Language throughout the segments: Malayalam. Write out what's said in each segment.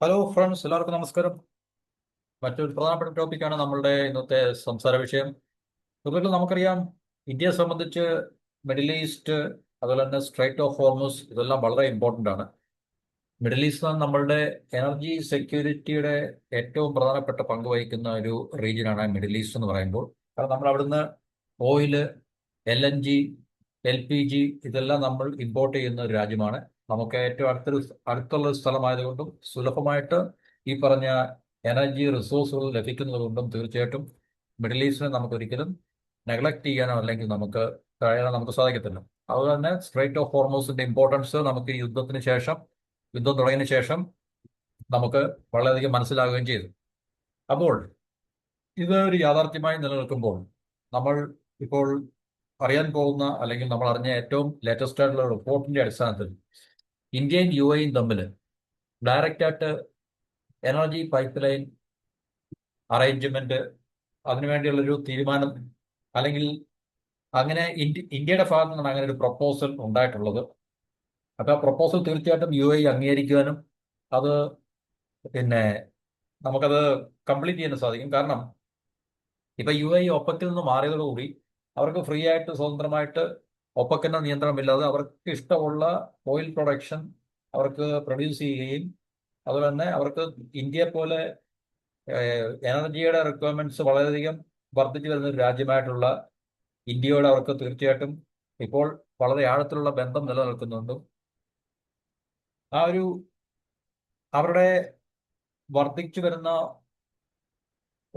ഹലോ ഫ്രണ്ട്സ്, എല്ലാവർക്കും നമസ്കാരം. മറ്റൊരു പ്രധാനപ്പെട്ട ടോപ്പിക്കാണ് നമ്മളുടെ ഇന്നത്തെ സംസാര വിഷയം. സുഹൃത്തുക്കൾ, നമുക്കറിയാം, ഇന്ത്യയെ സംബന്ധിച്ച് മിഡിൽ ഈസ്റ്റ്, അതുപോലെ തന്നെ സ്ട്രൈറ്റ് ഓഫ് ഹോർമൂസ്, ഇതെല്ലാം വളരെ ഇമ്പോർട്ടൻ്റ് ആണ്. മിഡിൽ ഈസ്റ്റ് നമ്മളുടെ എനർജി സെക്യൂരിറ്റിയുടെ ഏറ്റവും പ്രധാനപ്പെട്ട പങ്ക് വഹിക്കുന്ന ഒരു റീജിയനാണ് മിഡിൽ ഈസ്റ്റ് എന്ന് പറയുമ്പോൾ. കാരണം നമ്മൾ അവിടുന്ന് ഓയില്, LNG, LPG ഇതെല്ലാം നമ്മൾ ഇമ്പോർട്ട് ചെയ്യുന്ന ഒരു രാജ്യമാണ്. നമുക്ക് ഏറ്റവും അടുത്തുള്ള ഒരു സ്ഥലമായതുകൊണ്ടും സുലഭമായിട്ട് ഈ പറഞ്ഞ എനർജി റിസോഴ്സുകൾ ലഭിക്കുന്നത് കൊണ്ടും തീർച്ചയായിട്ടും മിഡിൽ ഈസ്റ്റിനെ നമുക്കൊരിക്കലും നെഗ്ലക്ട് ചെയ്യാനോ അല്ലെങ്കിൽ നമുക്ക് തടയാനോ നമുക്ക് സാധിക്കത്തില്ല. അതുപോലെ തന്നെ സ്ട്രൈറ്റ് ഓഫ് ഹോർമൂസിന്റെ ഇമ്പോർട്ടൻസ് നമുക്ക് ഈ യുദ്ധം തുടങ്ങിയതിനു ശേഷം നമുക്ക് വളരെയധികം മനസ്സിലാകുകയും ചെയ്തു. അപ്പോൾ ഇത് ഒരു യാഥാർത്ഥ്യമായി നിലനിൽക്കുമ്പോൾ നമ്മൾ ഇപ്പോൾ അറിയാൻ പോകുന്ന അല്ലെങ്കിൽ നമ്മൾ അറിഞ്ഞ ഏറ്റവും ലേറ്റസ്റ്റ് ആയിട്ടുള്ള റിപ്പോർട്ടിന്റെ അടിസ്ഥാനത്തിൽ ഇന്ത്യയും UAE തമ്മിൽ ഡയറക്റ്റ് ആയിട്ട് എനർജി പൈപ്പ് ലൈൻ അറേഞ്ച്മെന്റ്, അതിനുവേണ്ടിയുള്ളൊരു തീരുമാനം, അല്ലെങ്കിൽ അങ്ങനെ ഇന്ത്യയുടെ ഭാഗത്തു നിന്നാണ് അങ്ങനെ ഒരു പ്രപ്പോസൽ ഉണ്ടായിട്ടുള്ളത്. അപ്പൊ ആ പ്രപ്പോസൽ തീർച്ചയായിട്ടും UAE അംഗീകരിക്കുവാനും അത് പിന്നെ നമുക്കത് കംപ്ലീറ്റ് ചെയ്യാൻ സാധിക്കും. കാരണം ഇപ്പൊ UAE ഒപ്പക്കിൽ നിന്ന് മാറിയതോടുകൂടി അവർക്ക് ഫ്രീ ആയിട്ട് സ്വതന്ത്രമായിട്ട് ഒപ്പക്കിന്റെ നിയന്ത്രണമില്ലാതെ അവർക്ക് ഇഷ്ടമുള്ള ഓയിൽ പ്രൊഡക്ഷൻ അവർക്ക് പ്രൊഡ്യൂസ് ചെയ്യുകയും അതുപോലെ തന്നെ അവർക്ക് ഇന്ത്യയെ പോലെ എനർജിയുടെ റിക്വയർമെന്റ്സ് വളരെയധികം വർദ്ധിച്ചു വരുന്ന ഒരു രാജ്യമായിട്ടുള്ള ഇന്ത്യയോട് അവർക്ക് തീർച്ചയായിട്ടും ഇപ്പോൾ വളരെ ആഴത്തിലുള്ള ബന്ധം നിലനിൽക്കുന്നുണ്ട്. ആ ഒരു അവരുടെ വർദ്ധിച്ചു വരുന്ന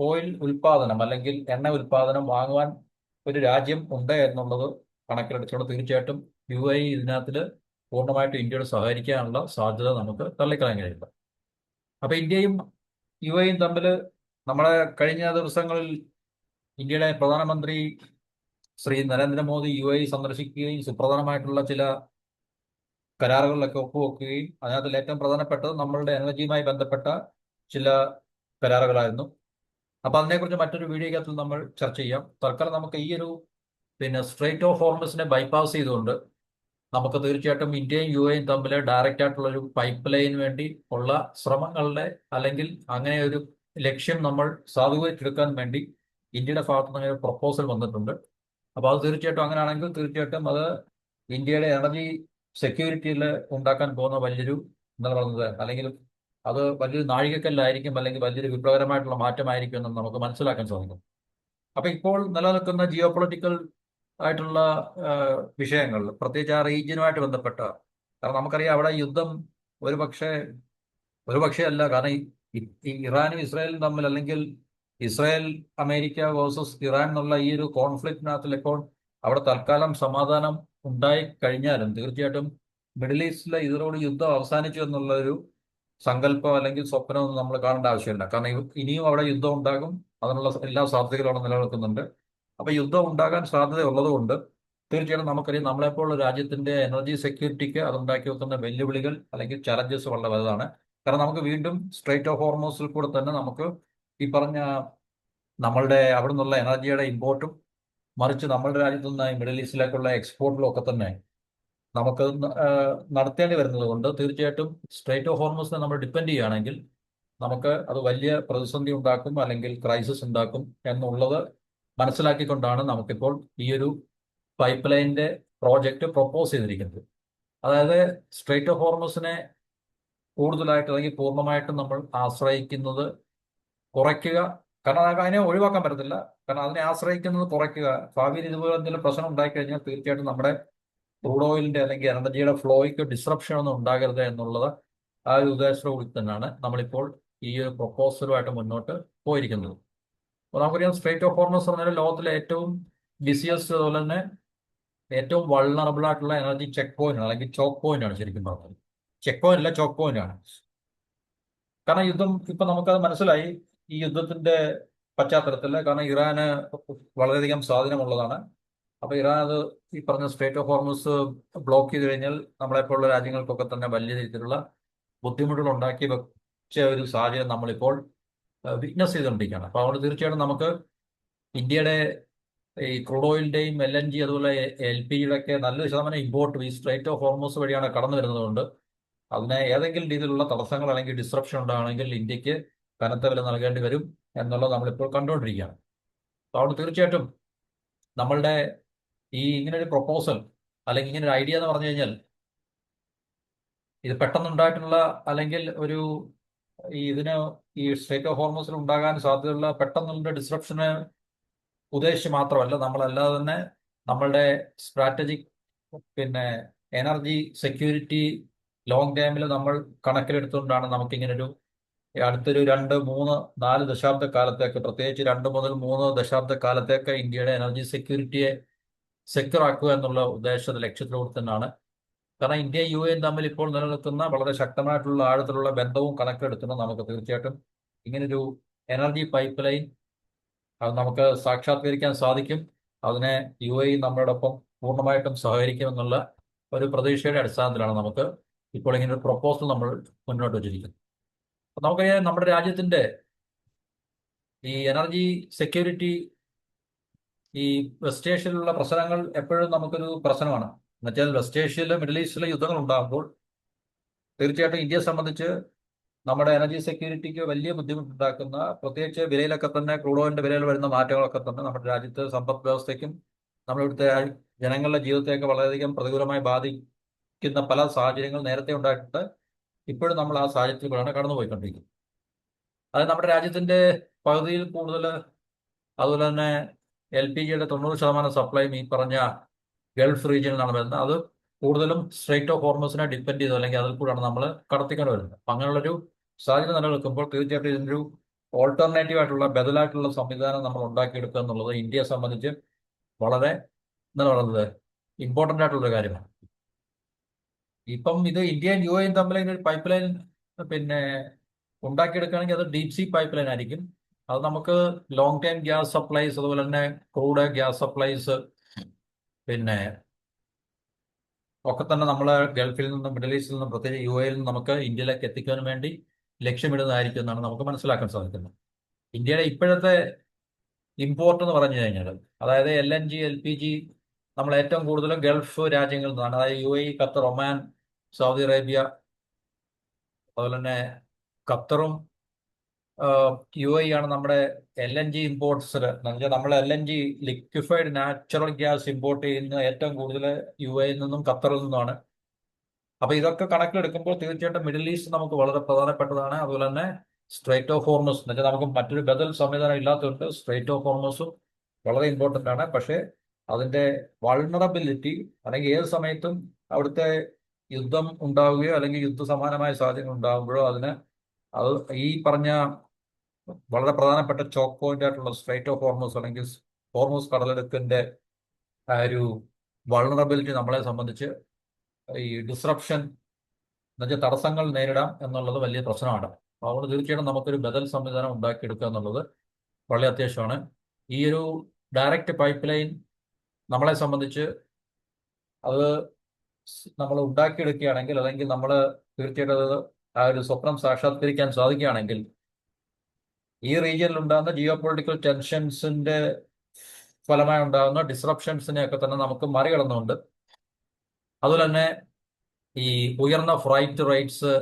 ഓയിൽ ഉൽപാദനം അല്ലെങ്കിൽ എണ്ണ ഉൽപാദനം വാങ്ങുവാൻ ഒരു രാജ്യം ഉണ്ട് എന്നുള്ളത് കണക്കിലെടുത്തുകൊണ്ട് തീർച്ചയായിട്ടും UAE ഇതിനകത്തിൽ പൂർണ്ണമായിട്ടും ഇന്ത്യയോട് സഹകരിക്കാനുള്ള സാധ്യത നമുക്ക് തള്ളിക്കളയാൻ കഴിയില്ല. അപ്പൊ ഇന്ത്യയും UAE തമ്മിൽ നമ്മളെ കഴിഞ്ഞ ദിവസങ്ങളിൽ ഇന്ത്യയുടെ പ്രധാനമന്ത്രി ശ്രീ നരേന്ദ്രമോദി UAE സന്ദർശിക്കുകയും സുപ്രധാനമായിട്ടുള്ള ചില കരാറുകളിലൊക്കെ ഒപ്പുവെക്കുകയും അതിനകത്തിൽ ഏറ്റവും പ്രധാനപ്പെട്ടത് നമ്മളുടെ എനർജിയുമായി ബന്ധപ്പെട്ട ചില കരാറുകളായിരുന്നു. അപ്പൊ അതിനെക്കുറിച്ച് മറ്റൊരു വീഡിയോക്കകത്ത് നമ്മൾ ചർച്ച ചെയ്യാം. തൽക്കാലം നമുക്ക് ഈ ഒരു സ്ട്രേറ്റ് ഓഫ് ഹോർമസിനെ ബൈപ്പാസ് ചെയ്തുകൊണ്ട് നമുക്ക് തീർച്ചയായിട്ടും ഇന്ത്യയും UAE തമ്മിൽ ഡയറക്റ്റ് ആയിട്ടുള്ള ഒരു പൈപ്പ് ലൈന് വേണ്ടി ഉള്ള ശ്രമങ്ങളുടെ അല്ലെങ്കിൽ അങ്ങനെ ഒരു ലക്ഷ്യം നമ്മൾ സാധൂകരിച്ചെടുക്കാൻ വേണ്ടി ഇന്ത്യയുടെ ഭാഗത്തു നിന്ന് ഒരു പ്രപ്പോസൽ വന്നിട്ടുണ്ട്. അപ്പൊ അത് തീർച്ചയായിട്ടും അങ്ങനെയാണെങ്കിൽ തീർച്ചയായിട്ടും അത് ഇന്ത്യയുടെ എനർജി സെക്യൂരിറ്റിയിൽ ഉണ്ടാക്കാൻ പോകുന്ന വലിയൊരു എന്താ പറയുന്നത്, അല്ലെങ്കിൽ അത് വലിയൊരു നാഴികക്കല്ലായിരിക്കും, അല്ലെങ്കിൽ വലിയൊരു വിപ്ലവകരമായിട്ടുള്ള മാറ്റമായിരിക്കും എന്ന് നമുക്ക് മനസ്സിലാക്കാൻ സാധിക്കും. അപ്പൊ ഇപ്പോൾ നിലനിൽക്കുന്ന ജിയോ പൊളിറ്റിക്കൽ ആയിട്ടുള്ള വിഷയങ്ങൾ, പ്രത്യേകിച്ച് ആ റീജിയനുമായിട്ട് ബന്ധപ്പെട്ട, കാരണം നമുക്കറിയാം അവിടെ യുദ്ധം ഒരു പക്ഷേ അല്ല. കാരണം ഈ ഇറാനും ഇസ്രായേലും തമ്മിൽ, അല്ലെങ്കിൽ ഇസ്രായേൽ അമേരിക്ക വേഴ്സസ് ഇറാൻ എന്നുള്ള ഈ ഒരു കോൺഫ്ലിക്റ്റിനകത്തിൽ ഇപ്പോൾ അവിടെ തൽക്കാലം സമാധാനം ഉണ്ടായി കഴിഞ്ഞാലും തീർച്ചയായിട്ടും മിഡിൽ ഈസ്റ്റിലെ ഇതിനോട് യുദ്ധം അവസാനിച്ചു എന്നുള്ള ഒരു സങ്കല്പം അല്ലെങ്കിൽ സ്വപ്നമൊന്നും നമ്മൾ കാണേണ്ട ആവശ്യമില്ല. കാരണം ഇനിയും അവിടെ യുദ്ധം ഉണ്ടാകും, അതിനുള്ള എല്ലാ സാധ്യതകളും അവിടെ നിലനിൽക്കുന്നുണ്ട്. അപ്പൊ യുദ്ധം ഉണ്ടാകാൻ സാധ്യത ഉള്ളതുകൊണ്ട് തീർച്ചയായിട്ടും നമുക്കറിയാം നമ്മളെപ്പോലുള്ള രാജ്യത്തിന്റെ എനർജി സെക്യൂരിറ്റിക്ക് അതുണ്ടാക്കി വെക്കുന്ന വെല്ലുവിളികൾ അല്ലെങ്കിൽ ചലഞ്ചസ് വളരെ വലുതാണ്. കാരണം നമുക്ക് വീണ്ടും സ്ട്രേറ്റ് ഓഫ് ഹോർമോസിൽ കൂടെ തന്നെ നമുക്ക് ഈ പറഞ്ഞ നമ്മളുടെ അവിടെ നിന്നുള്ള എനർജിയുടെ ഇമ്പോർട്ടും, മറിച്ച് നമ്മളുടെ രാജ്യത്തു നിന്ന് മിഡിൽ ഈസ്റ്റിലേക്കുള്ള എക്സ്പോർട്ടിലും ഒക്കെ തന്നെ നമുക്ക് നടത്തേണ്ടി വരുന്നത് കൊണ്ട് തീർച്ചയായിട്ടും സ്ട്രേറ്റ് ഓഫ് ഹോർമസിനെ നമ്മൾ ഡിപ്പെൻഡ് ചെയ്യുകയാണെങ്കിൽ നമുക്ക് അത് വലിയ പ്രതിസന്ധി ഉണ്ടാക്കും, അല്ലെങ്കിൽ ക്രൈസിസ് ഉണ്ടാക്കും എന്നുള്ളത് മനസ്സിലാക്കിക്കൊണ്ടാണ് നമുക്കിപ്പോൾ ഈ ഒരു പൈപ്പ് ലൈനിന്റെ പ്രോജക്റ്റ് പ്രൊപ്പോസ് ചെയ്തിരിക്കുന്നത്. അതായത് സ്ട്രേറ്റ് ഓഫ് ഹോർമസിനെ കൂടുതലായിട്ട് അല്ലെങ്കിൽ പൂർണ്ണമായിട്ടും നമ്മൾ ആശ്രയിക്കുന്നത് കുറയ്ക്കുക. കാരണം അതിനെ ഒഴിവാക്കാൻ പറ്റത്തില്ല. കാരണം അതിനെ ആശ്രയിക്കുന്നത് കുറയ്ക്കുക. ഭാവിയിൽ ഇതുപോലെ എന്തെങ്കിലും പ്രശ്നം ഉണ്ടായിക്കഴിഞ്ഞാൽ തീർച്ചയായിട്ടും നമ്മുടെ ക്രൂഡ് ഓയിലിന്റെ അല്ലെങ്കിൽ എനർജിയുടെ ഫ്ലോയ്ക്ക് ഡിസ്റപ്ഷൻ ഒന്നും ഉണ്ടാകരുത് എന്നുള്ളത് ആ ഒരു ഉദ്ദേശത്തോടുകൂടി തന്നെയാണ് നമ്മളിപ്പോൾ ഈ ഒരു പ്രൊപ്പോസലുമായിട്ട് മുന്നോട്ട് പോയിരിക്കുന്നത്. അപ്പോൾ നമുക്കറിയാം സ്ട്രേറ്റ് ഓഫ് ഹോർമസ് എന്ന് പറഞ്ഞാൽ ലോകത്തിലെ ഏറ്റവും ബിസിയസ്റ്റ്, അതുപോലെ തന്നെ ഏറ്റവും വൾണറബിൾ ആയിട്ടുള്ള എനർജി ചെക്ക് പോയിന്റ് അല്ലെങ്കിൽ ചോക്ക് പോയിന്റ് ആണ് ശരിക്കും പറഞ്ഞത്. ചെക്ക് പോയിന്റ് അല്ല, ചോക്ക് പോയിന്റ് ആണ്. കാരണം യുദ്ധം ഇപ്പൊ നമുക്കത് മനസ്സിലായി ഈ യുദ്ധത്തിന്റെ പശ്ചാത്തലത്തിൽ. കാരണം ഇറാന് വളരെയധികം സ്വാധീനമുള്ളതാണ്. അപ്പൊ ഇറാൻ അത് ഈ പറഞ്ഞ സ്ട്രേറ്റ് ഓഫ് ഹോർമസ് ബ്ലോക്ക് ചെയ്ത് കഴിഞ്ഞാൽ നമ്മളെപ്പോലുള്ള രാജ്യങ്ങൾക്കൊക്കെ തന്നെ വലിയ രീതിയിലുള്ള ബുദ്ധിമുട്ടുകൾ ഉണ്ടാക്കി വെച്ച ഒരു സാഹചര്യം നമ്മളിപ്പോൾ വിറ്റ്നസ് ചെയ്തുകൊണ്ടിരിക്കുകയാണ്. അപ്പൊ അതുകൊണ്ട് തീർച്ചയായിട്ടും നമുക്ക് ഇന്ത്യയുടെ ഈ ക്രൂഡ് ഓയിലിന്റെയും LNG അതുപോലെ LPG യുടെ ഒക്കെ നല്ലൊരു ശതമാനം ഇമ്പോർട്ട് ഈ സ്ട്രേറ്റ് ഓഫ് ഹോർമസ് വഴിയാണ് കടന്നു വരുന്നതുകൊണ്ട് അതിന് ഏതെങ്കിലും രീതിയിലുള്ള തടസ്സങ്ങൾ അല്ലെങ്കിൽ ഡിസ്റപ്ഷൻ ഉണ്ടാകണമെങ്കിൽ ഇന്ത്യക്ക് കനത്ത വില നൽകേണ്ടി വരും എന്നുള്ളത് നമ്മളിപ്പോൾ കണ്ടുകൊണ്ടിരിക്കുകയാണ്. അപ്പോൾ അവിടെ തീർച്ചയായിട്ടും നമ്മളുടെ ഇങ്ങനൊരു പ്രൊപ്പോസൽ അല്ലെങ്കിൽ ഇങ്ങനൊരു ഐഡിയ എന്ന് പറഞ്ഞു കഴിഞ്ഞാൽ ഇത് പെട്ടെന്നുണ്ടായിട്ടുള്ള അല്ലെങ്കിൽ ഇതിന് ഈ സ്ട്രേറ്റ് ഓഫ് ഹോർമസിൽ ഉണ്ടാകാൻ സാധ്യതയുള്ള പെട്ടെന്നുള്ള ഡിസ്റപ്ഷന് ഉദ്ദേശിച്ച് മാത്രമല്ല, നമ്മളല്ലാതെ തന്നെ നമ്മളുടെ സ്ട്രാറ്റജിക് എനർജി സെക്യൂരിറ്റി ലോങ് ടൈമിൽ നമ്മൾ കണക്കിലെടുത്തുകൊണ്ടാണ് നമുക്കിങ്ങനൊരു അടുത്തൊരു 2, 3, 4 ദശാബ്ദ കാലത്തേക്ക്, പ്രത്യേകിച്ച് 2 മുതൽ 3 ദശാബ്ദ കാലത്തേക്ക് ഇന്ത്യയുടെ എനർജി സെക്യൂരിറ്റിയെ സെക്യൂർ ആക്കുക എന്നുള്ള ലക്ഷ്യത്തിലൂടെ തന്നെയാണ്. കാരണം ഇന്ത്യ UAE തമ്മിൽ ഇപ്പോൾ നിലനിൽക്കുന്ന വളരെ ശക്തമായിട്ടുള്ള ആഴത്തിലുള്ള ബന്ധവും കണക്കിലെടുത്തുകൊണ്ട് നമുക്ക് തീർച്ചയായിട്ടും ഇങ്ങനൊരു എനർജി പൈപ്പ് ലൈൻ അത് നമുക്ക് സാക്ഷാത്കരിക്കാൻ സാധിക്കും. അതിനെ UAE നമ്മളോടൊപ്പം പൂർണ്ണമായിട്ടും സഹകരിക്കുമെന്നുള്ള ഒരു പ്രതീക്ഷയുടെ അടിസ്ഥാനത്തിലാണ് നമുക്ക് ഇപ്പോൾ ഇങ്ങനെ ഒരു പ്രൊപ്പോസൽ നമ്മൾ മുന്നോട്ട് വച്ചിരിക്കുന്നത്. അപ്പൊ നമുക്കറിയാം, നമ്മുടെ രാജ്യത്തിന്റെ ഈ എനർജി സെക്യൂരിറ്റി ഈ വെസ്റ്റ് ഏഷ്യയിലുള്ള പ്രശ്നങ്ങൾ എപ്പോഴും നമുക്കൊരു പ്രശ്നമാണ്. എന്നുവെച്ചാൽ വെസ്റ്റ് ഏഷ്യയിലെ മിഡിൽ ഈസ്റ്റിലെ യുദ്ധങ്ങൾ ഉണ്ടാകുമ്പോൾ തീർച്ചയായിട്ടും ഇന്ത്യയെ സംബന്ധിച്ച് നമ്മുടെ എനർജി സെക്യൂരിറ്റിക്ക് വലിയ ബുദ്ധിമുട്ടുണ്ടാക്കുന്ന, പ്രത്യേകിച്ച് വിലയിലൊക്കെ തന്നെ ക്രൂഡ് ഓയിലിന്റെ വിലയിൽ വരുന്ന മാറ്റങ്ങളൊക്കെ തന്നെ നമ്മുടെ രാജ്യത്തെ സമ്പദ് വ്യവസ്ഥയ്ക്കും നമ്മളിവിടുത്തെ ജനങ്ങളുടെ ജീവിതത്തെയൊക്കെ വളരെയധികം പ്രതികൂലമായി ബാധിക്കുന്ന പല സാഹചര്യങ്ങൾ നേരത്തെ ഉണ്ടായിട്ടുണ്ട്. ഇപ്പോഴും നമ്മൾ ആ സാഹചര്യത്തിലൂടെയാണ് കടന്നുപോയിക്കൊണ്ടിരിക്കുന്നത്. അത് നമ്മുടെ രാജ്യത്തിന്റെ പകുതിയിൽ കൂടുതൽ, അതുപോലെ തന്നെ LPGയുടെ 90% സപ്ലൈയും ഈ പറഞ്ഞ ഗൾഫ് റീജിയനിൽ നിന്നാണ് വരുന്നത്. അത് കൂടുതലും സ്ട്രേറ്റ് ഓഫ് ഹോർമസിനെ ഡിപ്പെൻഡ് ചെയ്ത് അല്ലെങ്കിൽ അതിൽ കൂടെയാണ് നമ്മൾ കടത്തിക്കൊണ്ട് വരുന്നത്. അപ്പം അങ്ങനെയുള്ളൊരു സാഹചര്യം നിലനിൽക്കുമ്പോൾ തീർച്ചയായിട്ടും ഇതിനൊരു ഓൾട്ടർനേറ്റീവ് ആയിട്ടുള്ള ബദലായിട്ടുള്ള സംവിധാനം നമ്മൾ ഉണ്ടാക്കിയെടുക്കുക എന്നുള്ളത് ഇന്ത്യയെ സംബന്ധിച്ച് വളരെ എന്താണ് പറയുന്നത് ഇമ്പോർട്ടൻ്റ് ആയിട്ടുള്ളൊരു കാര്യമാണ്. ഇപ്പം ഇത് ഇന്ത്യയും UAE തമ്മിൽ ഒരു പൈപ്പ് ലൈൻ ഉണ്ടാക്കിയെടുക്കുകയാണെങ്കിൽ അത് ഡീപ് സീ പൈപ്പ് ലൈൻ ആയിരിക്കും. അത് നമുക്ക് ലോങ് ടൈം ഗ്യാസ് സപ്ലൈസ്, അതുപോലെ തന്നെ ക്രൂഡ് ഗ്യാസ് സപ്ലൈസ് ഒക്കെ തന്നെ നമ്മൾ ഗൾഫിൽ നിന്നും മിഡിൽ ഈസ്റ്റിൽ നിന്നും പ്രത്യേകിച്ച് UAE നിന്നും നമുക്ക് ഇന്ത്യയിലേക്ക് എത്തിക്കാൻ വേണ്ടി ലക്ഷ്യമിടുന്നതായിരിക്കും എന്നാണ് നമുക്ക് മനസ്സിലാക്കാൻ സാധിക്കുന്നത്. ഇന്ത്യയുടെ ഇപ്പോഴത്തെ ഇമ്പോർട്ട് എന്ന് പറഞ്ഞു കഴിഞ്ഞാൽ, അതായത് LNG LPG നമ്മൾ ഏറ്റവും കൂടുതലും ഗൾഫ് രാജ്യങ്ങളിൽ നിന്നാണ്. അതായത് UAE, Qatar, Oman, Saudi Arabia, അതുപോലെ തന്നെ ഖത്തറും UAE ആണ് നമ്മുടെ LNG ഇമ്പോർട്ട്സിൽ. എന്നുവെച്ചാൽ നമ്മൾ LNG liquefied natural gas import ചെയ്യുന്ന ഏറ്റവും കൂടുതൽ UAE നിന്നും ഖത്തറിൽ നിന്നുമാണ്. അപ്പൊ ഇതൊക്കെ കണക്കിലെടുക്കുമ്പോൾ തീർച്ചയായിട്ടും മിഡിൽ ഈസ്റ്റ് നമുക്ക് വളരെ പ്രധാനപ്പെട്ടതാണ്. അതുപോലെ തന്നെ സ്ട്രേറ്റ് ഓഫ് ഹോർമസ് എന്ന് വെച്ചാൽ നമുക്ക് മറ്റൊരു ബദൽ സംവിധാനം ഇല്ലാത്തതുകൊണ്ട് സ്ട്രേറ്റ് ഓഫ് ഹോർമസും വളരെ ഇമ്പോർട്ടൻ്റ് ആണ്. പക്ഷേ അതിന്റെ വൾണറബിലിറ്റി, അല്ലെങ്കിൽ ഏത് സമയത്തും അവിടുത്തെ യുദ്ധം ഉണ്ടാവുകയോ അല്ലെങ്കിൽ യുദ്ധസമാനമായ സാഹചര്യങ്ങൾ ഉണ്ടാകുമ്പോഴോ അത് ഈ പറഞ്ഞ വളരെ പ്രധാനപ്പെട്ട ചോക്ക് പോയിന്റ് ആയിട്ടുള്ള സ്ട്രേറ്റ് ഓഫ് ഹോർമസ് അല്ലെങ്കിൽ ഹോർമസ് കടലെടുക്കിന്റെ ഒരു വൾണറബിലിറ്റി നമ്മളെ സംബന്ധിച്ച് ഈ ഡിസ്റപ്ഷൻ എന്നുവെച്ചാൽ തടസ്സങ്ങൾ നേരിടാം എന്നുള്ളത് വലിയ പ്രശ്നമാണ്. അതുകൊണ്ട് തീർച്ചയായിട്ടും നമുക്കൊരു ബദൽ സംവിധാനം ഉണ്ടാക്കിയെടുക്കുക എന്നുള്ളത് വളരെ അത്യാവശ്യമാണ്. ഈ ഒരു ഡയറക്റ്റ് പൈപ്പ് ലൈൻ നമ്മളെ സംബന്ധിച്ച് അത് നമ്മൾ ഉണ്ടാക്കിയെടുക്കുകയാണെങ്കിൽ, അല്ലെങ്കിൽ നമ്മൾ തീർച്ചയായിട്ടും അത് ആ ഒരു സ്വപ്നം സാക്ഷാത്കരിക്കാൻ സാധിക്കുകയാണെങ്കിൽ ഈ റീജിയനിൽ ഉണ്ടാകുന്ന ജിയോ പൊളിറ്റിക്കൽ ടെൻഷൻസിന്റെ ഫലമായി ഉണ്ടാകുന്ന ഡിസ്റപ്ഷൻസിനെയൊക്കെ തന്നെ നമുക്ക് മറികടന്നുകൊണ്ട്, അതുപോലെ തന്നെ ഈ ഉയർന്ന ഫ്രൈറ്റ് റേറ്റ്സ്,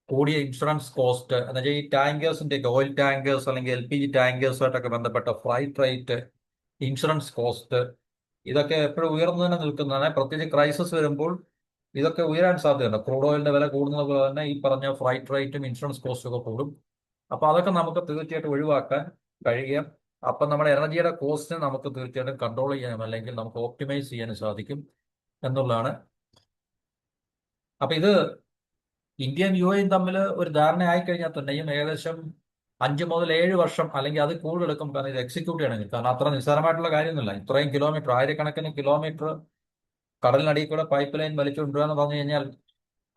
കൂടിയ ഇൻഷുറൻസ് കോസ്റ്റ് എന്ന് വെച്ചാൽ ഈ ടാങ്കേഴ്സിന്റെ ഓയിൽ ടാങ്കേഴ്സ് അല്ലെങ്കിൽ LPG ടാങ്കേഴ്സുമായിട്ടൊക്കെ ബന്ധപ്പെട്ട ഫ്രൈറ്റ് റേറ്റ്, ഇൻഷുറൻസ് കോസ്റ്റ്, ഇതൊക്കെ എപ്പോഴും ഉയർന്നു തന്നെ നിൽക്കുന്നതാണ്. പ്രത്യേകിച്ച് ക്രൈസിസ് വരുമ്പോൾ ഇതൊക്കെ ഉയരാൻ സാധ്യതയുണ്ട്. ക്രൂഡ് ഓയിലിന്റെ വില കൂടുന്നത് പോലെ തന്നെ ഈ പറഞ്ഞ ഫ്രൈറ്റ് റേറ്റും ഇൻഷുറൻസ് കോസ്റ്റും ഒക്കെ കൂടും. അപ്പൊ അതൊക്കെ നമുക്ക് തീർച്ചയായിട്ടും ഒഴിവാക്കാൻ കഴിയും. അപ്പൊ നമ്മുടെ എനർജിയുടെ കോസ്റ്റിനെ നമുക്ക് തീർച്ചയായിട്ടും കൺട്രോൾ ചെയ്യാനും അല്ലെങ്കിൽ നമുക്ക് ഓപ്റ്റിമൈസ് ചെയ്യാനും സാധിക്കും എന്നുള്ളതാണ്. അപ്പൊ ഇത് ഇന്ത്യയും UAE തമ്മിൽ ഒരു ധാരണ ആയിക്കഴിഞ്ഞാൽ തന്നെയും ഏകദേശം 5 മുതൽ 7 വർഷം അല്ലെങ്കിൽ അത് കൂടുതൽ എടുക്കും. കാരണം ഇത് എക്സിക്യൂട്ട് ചെയ്യണമെങ്കിൽ, കാരണം അത്ര നിസ്സാരമായിട്ടുള്ള കാര്യമൊന്നുമില്ല. ഇത്രയും കിലോമീറ്റർ, ആയിരക്കണക്കിന് കിലോമീറ്റർ കടലിനടിയിൽ കൂടെ പൈപ്പ് ലൈൻ വലിച്ചുകൊണ്ടുവരിക എന്ന് പറഞ്ഞു കഴിഞ്ഞാൽ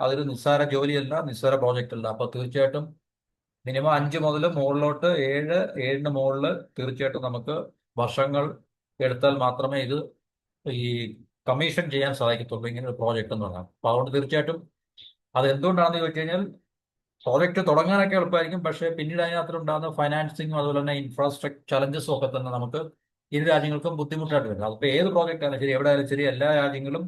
അതൊരു നിസ്സാര ജോലിയല്ല, നിസ്സാര പ്രോജക്റ്റ് അല്ല. അപ്പൊ തീർച്ചയായിട്ടും മിനിമം 5 മുതൽ മുകളിലോട്ട് 7 മുകളിൽ തീർച്ചയായിട്ടും നമുക്ക് വർഷങ്ങൾ എടുത്താൽ മാത്രമേ ഇത് ഈ കമ്മീഷൻ ചെയ്യാൻ സാധിക്കത്തുള്ളൂ, ഇങ്ങനെ ഒരു പ്രോജക്റ്റ് എന്ന് പറഞ്ഞാൽ. അപ്പൊ അതുകൊണ്ട് തീർച്ചയായിട്ടും അത് എന്തുകൊണ്ടാണെന്ന് ചോദിച്ചു കഴിഞ്ഞാൽ പ്രോജക്റ്റ് തുടങ്ങാനൊക്കെ എളുപ്പമായിരിക്കും, പക്ഷേ പിന്നീട് അതിനകത്തുണ്ടാകുന്ന ഫൈനാൻസിങ്ങും അതുപോലെ തന്നെ ഇൻഫ്രാസ്ട്രക്ചർ ചലഞ്ചസും ഒക്കെ തന്നെ നമുക്ക് ഇരു രാജ്യങ്ങൾക്കും ബുദ്ധിമുട്ടായിട്ട് വരും. അതിപ്പോൾ ഏത് പ്രോജക്റ്റ് ആയാലും ശരി, എവിടെ ആയാലും ശരി, എല്ലാ രാജ്യങ്ങളും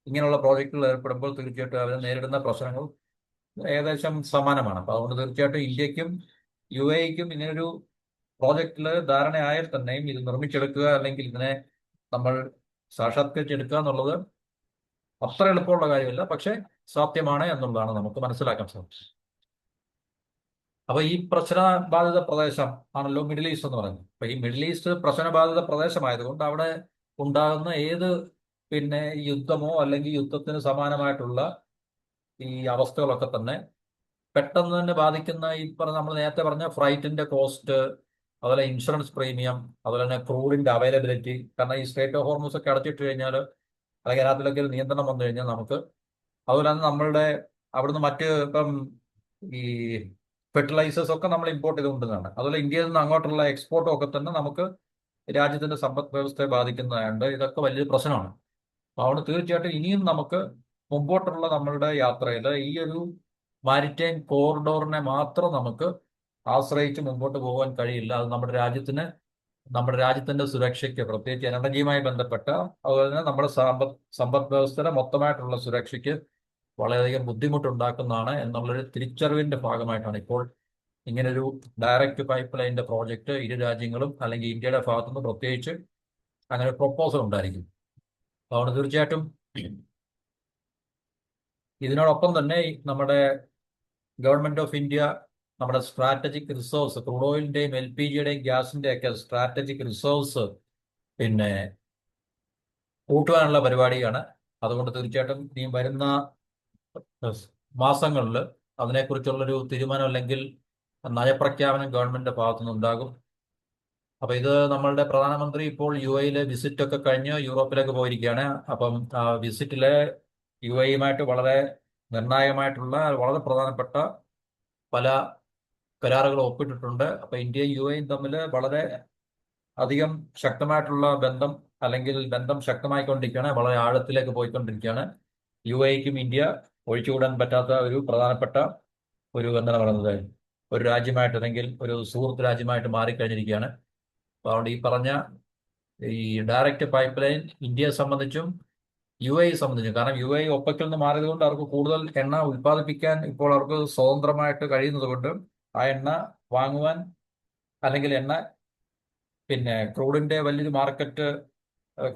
ഇങ്ങനെയുള്ള പ്രോജക്റ്റുകൾ ഏർപ്പെടുമ്പോൾ തീർച്ചയായിട്ടും അവർ നേരിടുന്ന പ്രശ്നങ്ങൾ ഏകദേശം സമാനമാണ്. അപ്പോൾ അതുകൊണ്ട് തീർച്ചയായിട്ടും ഇന്ത്യക്കും UAE-ക്കും ഇങ്ങനൊരു പ്രോജക്റ്റിൽ ധാരണയായാൽ തന്നെയും ഇത് നിർമ്മിച്ചെടുക്കുക അല്ലെങ്കിൽ ഇതിനെ നമ്മൾ സാക്ഷാത്കരിച്ചെടുക്കുക എന്നുള്ളത് അത്ര എളുപ്പമുള്ള കാര്യമല്ല, പക്ഷെ സാധ്യമാണ് എന്നുള്ളതാണ് നമുക്ക് മനസ്സിലാക്കാൻ സാധിച്ചത്. അപ്പൊ ഈ പ്രശ്നബാധിത പ്രദേശം ആണല്ലോ മിഡിൽ ഈസ്റ്റ് എന്ന് പറയുന്നത്. അപ്പൊ ഈ മിഡിൽ ഈസ്റ്റ് പ്രശ്നബാധിത പ്രദേശമായതുകൊണ്ട് അവിടെ ഉണ്ടാകുന്ന ഏത് യുദ്ധമോ അല്ലെങ്കിൽ യുദ്ധത്തിന് സമാനമായിട്ടുള്ള ഈ അവസ്ഥകളൊക്കെ തന്നെ പെട്ടെന്ന് തന്നെ ബാധിക്കുന്ന ഈ നമ്മൾ നേരത്തെ പറഞ്ഞ ഫ്ലൈറ്റിന്റെ കോസ്റ്റ്, അതുപോലെ ഇൻഷുറൻസ് പ്രീമിയം, അതുപോലെ തന്നെ ക്രൂഡിന്റെ അവൈലബിലിറ്റി. കാരണം ഈ സ്ട്രേറ്റ് ഓഫ് ഹോർമൂസ് ഒക്കെ അടച്ചിട്ട് കഴിഞ്ഞാൽ അല്ലെങ്കിൽ അതിലൊക്കെ ഒരു നിയന്ത്രണം വന്നു കഴിഞ്ഞാൽ നമുക്ക്, അതുപോലെ തന്നെ നമ്മളുടെ അവിടുന്ന് മറ്റ് ഇപ്പം ഈ ഫെർട്ടിലൈസേഴ്സ് ഒക്കെ നമ്മൾ ഇമ്പോർട്ട് ചെയ്തുകൊണ്ടിരുന്നതാണ്. അതുപോലെ ഇന്ത്യയിൽ നിന്ന് അങ്ങോട്ടുള്ള എക്സ്പോർട്ടും ഒക്കെ തന്നെ നമുക്ക് രാജ്യത്തിന്റെ സമ്പദ് വ്യവസ്ഥയെ ബാധിക്കുന്നതുകൊണ്ട് ഇതൊക്കെ വലിയൊരു പ്രശ്നമാണ്. അതുകൊണ്ട് തീർച്ചയായിട്ടും ഇനിയും നമുക്ക് മുമ്പോട്ടുള്ള നമ്മളുടെ യാത്രയിൽ ഈ ഒരു മാരിടൈം കോറിഡോറിനെ മാത്രം നമുക്ക് ആശ്രയിച്ച് മുമ്പോട്ട് പോകാൻ കഴിയില്ല. അത് നമ്മുടെ രാജ്യത്തിന്റെ സുരക്ഷയ്ക്ക്, പ്രത്യേകിച്ച് എനർജിയുമായി ബന്ധപ്പെട്ട, അതുപോലെ തന്നെ നമ്മുടെ സമ്പദ് വ്യവസ്ഥയുടെ മൊത്തമായിട്ടുള്ള സുരക്ഷയ്ക്ക് വളരെയധികം ബുദ്ധിമുട്ടുണ്ടാക്കുന്നതാണ് എന്നുള്ളൊരു തിരിച്ചറിവിന്റെ ഭാഗമായിട്ടാണ് ഇപ്പോൾ ഇങ്ങനൊരു ഡയറക്റ്റ് പൈപ്പ് ലൈനിന്റെ പ്രോജക്റ്റ് ഇരു രാജ്യങ്ങളും അല്ലെങ്കിൽ ഇന്ത്യയുടെ ഭാഗത്തുനിന്ന് പ്രത്യേകിച്ച് അങ്ങനെ പ്രൊപ്പോസൽ ഉണ്ടായിരിക്കും. അതുകൊണ്ട് തീർച്ചയായിട്ടും ഇതിനോടൊപ്പം തന്നെ നമ്മുടെ ഗവൺമെന്റ് ഓഫ് ഇന്ത്യ നമ്മുടെ സ്ട്രാറ്റജിക് റിസോഴ്സ്, ക്രൂഡ് ഓയിലിന്റെയും LPG-യുടെയും ഗ്യാസിന്റെ ഒക്കെ സ്ട്രാറ്റജിക് റിസോഴ്സ് കൂട്ടുവാനുള്ള പരിപാടിയാണ്. അതുകൊണ്ട് തീർച്ചയായിട്ടും ഈ വരുന്ന മാസങ്ങളിൽ അതിനെക്കുറിച്ചുള്ളൊരു തീരുമാനം അല്ലെങ്കിൽ നയപ്രഖ്യാപനം ഗവൺമെന്റിന്റെ ഭാഗത്തുനിന്ന് ഉണ്ടാകും. അപ്പൊ ഇത് നമ്മളുടെ പ്രധാനമന്ത്രി ഇപ്പോൾ UAE-യിലെ വിസിറ്റ് ഒക്കെ കഴിഞ്ഞ് യൂറോപ്പിലേക്ക് പോയിരിക്കുകയാണ്. അപ്പം ആ വിസിറ്റിലെ UAE-യുമായിട്ട് വളരെ നിർണായകമായിട്ടുള്ള വളരെ പ്രധാനപ്പെട്ട പല കരാറുകൾ ഒപ്പിട്ടിട്ടുണ്ട്. അപ്പൊ ഇന്ത്യയും UAE-യും തമ്മിൽ വളരെ അധികം ശക്തമായിട്ടുള്ള ബന്ധം അല്ലെങ്കിൽ ബന്ധം ശക്തമായിക്കൊണ്ടിരിക്കുകയാണ്, വളരെ ആഴത്തിലേക്ക് പോയിക്കൊണ്ടിരിക്കുകയാണ്. UAE-ക്കും ഇന്ത്യ ഒഴിച്ചുകൂടാൻ പറ്റാത്ത ഒരു പ്രധാനപ്പെട്ട എന്താണ് പറയുന്നത്, ഒരു രാജ്യമായിട്ട് അല്ലെങ്കിൽ ഒരു സുഹൃത്ത് രാജ്യമായിട്ട് മാറിക്കഴിഞ്ഞിരിക്കുകയാണ്. അപ്പോൾ അതുകൊണ്ട് ഈ പറഞ്ഞ ഈ ഡയറക്റ്റ് പൈപ്പ് ലൈൻ ഇന്ത്യയെ സംബന്ധിച്ചും UAE സംബന്ധിച്ചും, കാരണം UAE ഒപ്പക്കിൽ നിന്ന് മാറിയത് കൊണ്ട് അവർക്ക് കൂടുതൽ എണ്ണ ഉൽപ്പാദിപ്പിക്കാൻ ഇപ്പോൾ അവർക്ക് സ്വതന്ത്രമായിട്ട് കഴിയുന്നത് കൊണ്ട് ആ എണ്ണ വാങ്ങുവാൻ അല്ലെങ്കിൽ എണ്ണ ക്രൂഡിന്റെ വലിയൊരു മാർക്കറ്റ്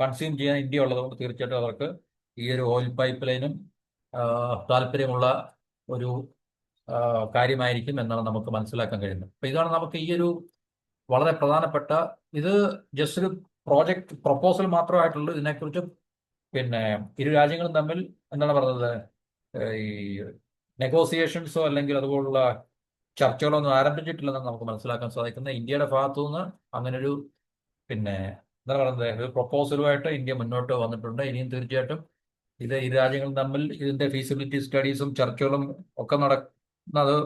കൺസ്യൂം ചെയ്യാൻ ഇന്ത്യ ഉള്ളതുകൊണ്ട് തീർച്ചയായിട്ടും അവർക്ക് ഈ ഒരു ഓയിൽ പൈപ്പ് ലൈനും താല്പര്യമുള്ള ഒരു കാര്യമായിരിക്കും എന്നാണ് നമുക്ക് മനസ്സിലാക്കാൻ കഴിയുന്നത്. അപ്പൊ ഇതാണ് നമുക്ക് ഈ ഒരു വളരെ പ്രധാനപ്പെട്ട, ഇത് ജസ്റ്റ് ഒരു പ്രോജക്റ്റ് പ്രപ്പോസൽ മാത്രമായിട്ടുള്ളൂ. ഇതിനെക്കുറിച്ച് ഇരു രാജ്യങ്ങളും തമ്മിൽ എന്താണ് പറയുന്നത്, ഈ നെഗോസിയേഷൻസോ അല്ലെങ്കിൽ അതുപോലുള്ള ചർച്ചകളൊന്നും ആരംഭിച്ചിട്ടില്ലെന്നാണ് നമുക്ക് മനസ്സിലാക്കാൻ സാധിക്കുന്നത്. ഇന്ത്യയുടെ ഭാഗത്തുനിന്ന് അങ്ങനൊരു എന്താ പറയുന്നത്, ഒരു പ്രപ്പോസലുമായിട്ട് ഇന്ത്യ മുന്നോട്ട് വന്നിട്ടുണ്ട്. ഇനിയും തീർച്ചയായിട്ടും ഇത് ഇരു രാജ്യങ്ങളും തമ്മിൽ ഇതിന്റെ ഫീസിബിലിറ്റി സ്റ്റഡീസും ചർച്ചകളും ഒക്കെ നടക്കുന്നത്.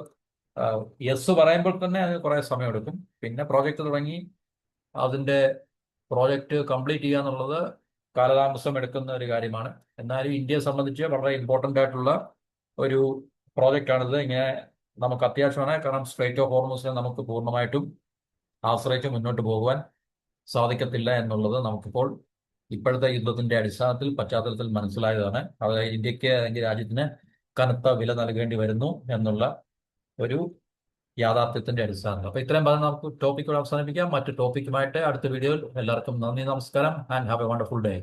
യെസ് പറയുമ്പോൾ തന്നെ അതിന് കുറേ സമയമെടുക്കും. പിന്നെ പ്രോജക്റ്റ് തുടങ്ങി അതിന്റെ പ്രോജക്റ്റ് കംപ്ലീറ്റ് ചെയ്യുക എന്നുള്ളത് കാലതാമസം എടുക്കുന്ന ഒരു കാര്യമാണ്. എന്നാലും ഇന്ത്യയെ സംബന്ധിച്ച് വളരെ ഇമ്പോർട്ടൻ്റ് ആയിട്ടുള്ള ഒരു പ്രോജക്റ്റാണിത്. ഇങ്ങനെ നമുക്ക് അത്യാവശ്യമാണ്. കാരണം സ്ട്രേറ്റ് ഓഫ് ഹോർമൂസിനെ നമുക്ക് പൂർണ്ണമായിട്ടും ആശ്രയിച്ച് മുന്നോട്ട് പോകുവാൻ സാധിക്കത്തില്ല എന്നുള്ളത് നമുക്കിപ്പോൾ ഇപ്പോഴത്തെ യുദ്ധത്തിന്റെ പശ്ചാത്തലത്തിൽ മനസ്സിലായതാണ്. അതായത് ഇന്ത്യക്ക് അല്ലെങ്കിൽ രാജ്യത്തിന് കനത്ത വില നൽകേണ്ടി വരുന്നു എന്നുള്ള ഒരു യാഥാർത്ഥ്യത്തിന്റെ അടിസ്ഥാനത്തിൽ. അപ്പൊ ഇത്രയും പറഞ്ഞ് നമുക്ക് ടോപ്പിക്കുകൾ അവസാനിപ്പിക്കാം. മറ്റു ടോപ്പിക്കുമായിട്ട് അടുത്ത വീഡിയോയിൽ എല്ലാവർക്കും നന്ദി, നമസ്കാരം, and have A wonderful day.